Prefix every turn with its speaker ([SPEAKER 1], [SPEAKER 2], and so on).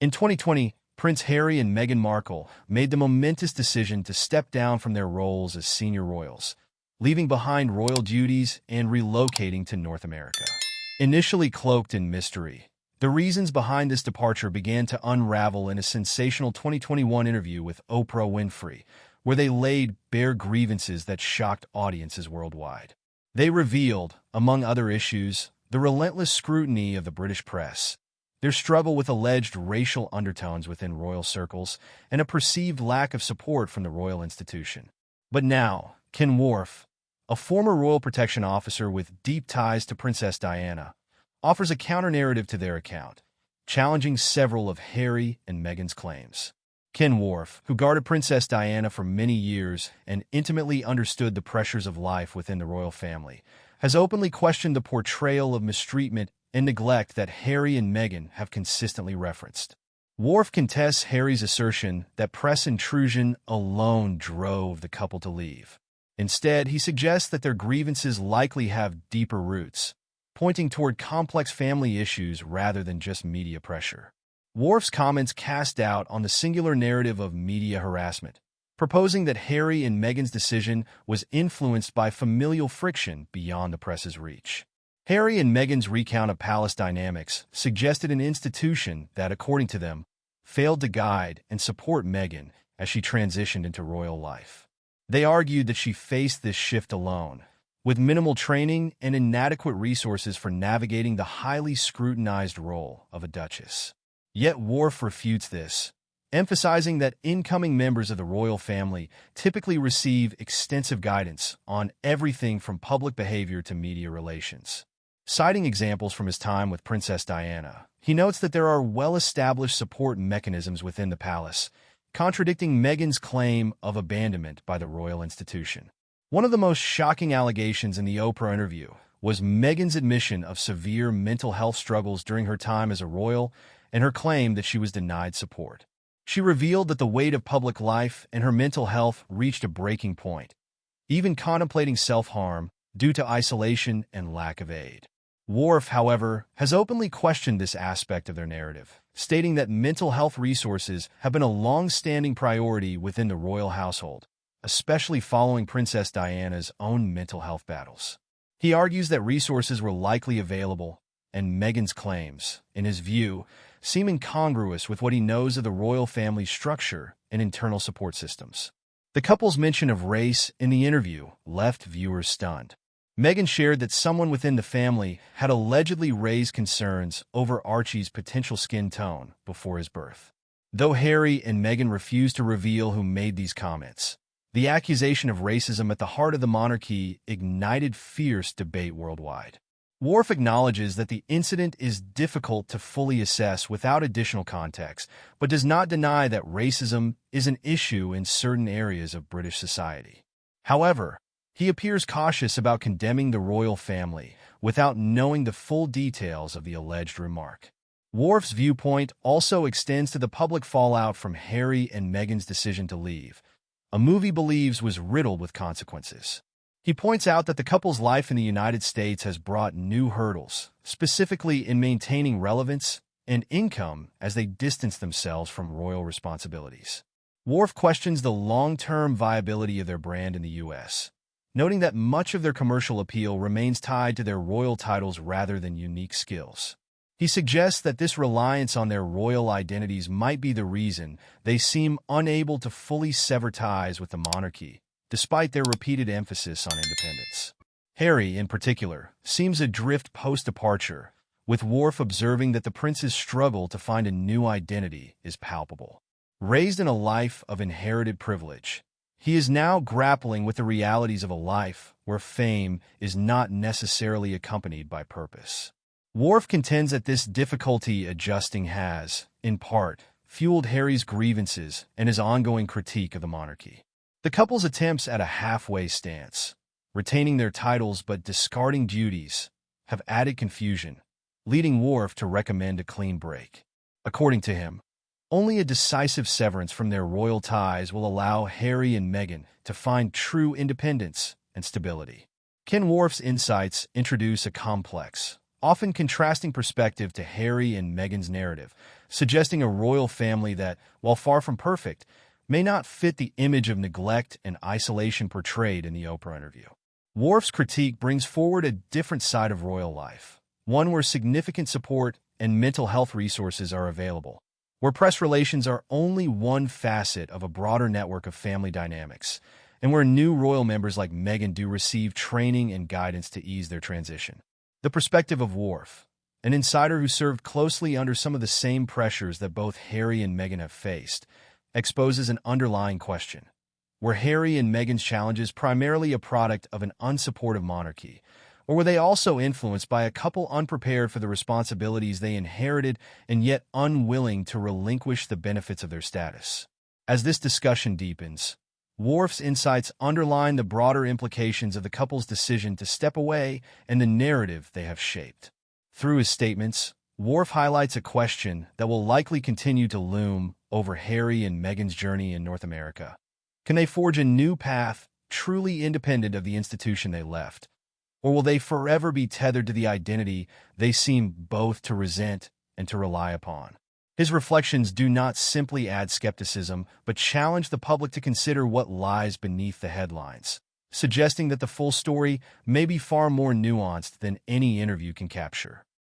[SPEAKER 1] In 2020, Prince Harry and Meghan Markle made the momentous decision to step down from their roles as senior royals, leaving behind royal duties and relocating to North America. Initially cloaked in mystery, the reasons behind this departure began to unravel in a sensational 2021 interview with Oprah Winfrey, where they laid bare grievances that shocked audiences worldwide. They revealed, among other issues, the relentless scrutiny of the British press, their struggle with alleged racial undertones within royal circles, and a perceived lack of support from the royal institution. But now, Ken Wharfe, a former royal protection officer with deep ties to Princess Diana, offers a counter-narrative to their account, challenging several of Harry and Meghan's claims. Ken Wharfe, who guarded Princess Diana for many years and intimately understood the pressures of life within the royal family, has openly questioned the portrayal of mistreatment and neglect that Harry and Meghan have consistently referenced. Wharfe contests Harry's assertion that press intrusion alone drove the couple to leave. Instead, he suggests that their grievances likely have deeper roots, pointing toward complex family issues rather than just media pressure. Wharfe's comments cast doubt on the singular narrative of media harassment, proposing that Harry and Meghan's decision was influenced by familial friction beyond the press's reach. Harry and Meghan's recount of palace dynamics suggested an institution that, according to them, failed to guide and support Meghan as she transitioned into royal life. They argued that she faced this shift alone, with minimal training and inadequate resources for navigating the highly scrutinized role of a duchess. Yet Wharfe refutes this, emphasizing that incoming members of the royal family typically receive extensive guidance on everything from public behavior to media relations. Citing examples from his time with Princess Diana, he notes that there are well-established support mechanisms within the palace, contradicting Meghan's claim of abandonment by the royal institution. One of the most shocking allegations in the Oprah interview was Meghan's admission of severe mental health struggles during her time as a royal and her claim that she was denied support. She revealed that the weight of public life and her mental health reached a breaking point, even contemplating self-harm due to isolation and lack of aid. Wharfe, however, has openly questioned this aspect of their narrative, stating that mental health resources have been a long-standing priority within the royal household, especially following Princess Diana's own mental health battles. He argues that resources were likely available, and Meghan's claims, in his view, seem incongruous with what he knows of the royal family's structure and internal support systems. The couple's mention of race in the interview left viewers stunned. Meghan shared that someone within the family had allegedly raised concerns over Archie's potential skin tone before his birth. Though Harry and Meghan refused to reveal who made these comments, the accusation of racism at the heart of the monarchy ignited fierce debate worldwide. Wharfe acknowledges that the incident is difficult to fully assess without additional context, but does not deny that racism is an issue in certain areas of British society. However, he appears cautious about condemning the royal family without knowing the full details of the alleged remark. Wharfe's viewpoint also extends to the public fallout from Harry and Meghan's decision to leave, a move he believes was riddled with consequences. He points out that the couple's life in the United States has brought new hurdles, specifically in maintaining relevance and income as they distance themselves from royal responsibilities. Wharfe questions the long-term viability of their brand in the U.S., noting that much of their commercial appeal remains tied to their royal titles rather than unique skills. He suggests that this reliance on their royal identities might be the reason they seem unable to fully sever ties with the monarchy, despite their repeated emphasis on independence. Harry, in particular, seems adrift post-departure, with Wharfe observing that the prince's struggle to find a new identity is palpable. Raised in a life of inherited privilege, he is now grappling with the realities of a life where fame is not necessarily accompanied by purpose. Wharfe contends that this difficulty adjusting has, in part, fueled Harry's grievances and his ongoing critique of the monarchy. The couple's attempts at a halfway stance, retaining their titles but discarding duties, have added confusion, leading Wharfe to recommend a clean break. According to him, only a decisive severance from their royal ties will allow Harry and Meghan to find true independence and stability. Ken Wharfe's insights introduce a complex, often contrasting perspective to Harry and Meghan's narrative, suggesting a royal family that, while far from perfect, may not fit the image of neglect and isolation portrayed in the Oprah interview. Wharfe's critique brings forward a different side of royal life, one where significant support and mental health resources are available, where press relations are only one facet of a broader network of family dynamics, and where new royal members like Meghan do receive training and guidance to ease their transition. The perspective of Wharfe, an insider who served closely under some of the same pressures that both Harry and Meghan have faced, exposes an underlying question. Were Harry and Meghan's challenges primarily a product of an unsupportive monarchy, or were they also influenced by a couple unprepared for the responsibilities they inherited and yet unwilling to relinquish the benefits of their status? As this discussion deepens, Wharfe's insights underline the broader implications of the couple's decision to step away and the narrative they have shaped. Through his statements, Wharfe highlights a question that will likely continue to loom over Harry and Meghan's journey in North America. Can they forge a new path, truly independent of the institution they left? Or will they forever be tethered to the identity they seem both to resent and to rely upon? His reflections do not simply add skepticism, but challenge the public to consider what lies beneath the headlines, suggesting that the full story may be far more nuanced than any interview can capture.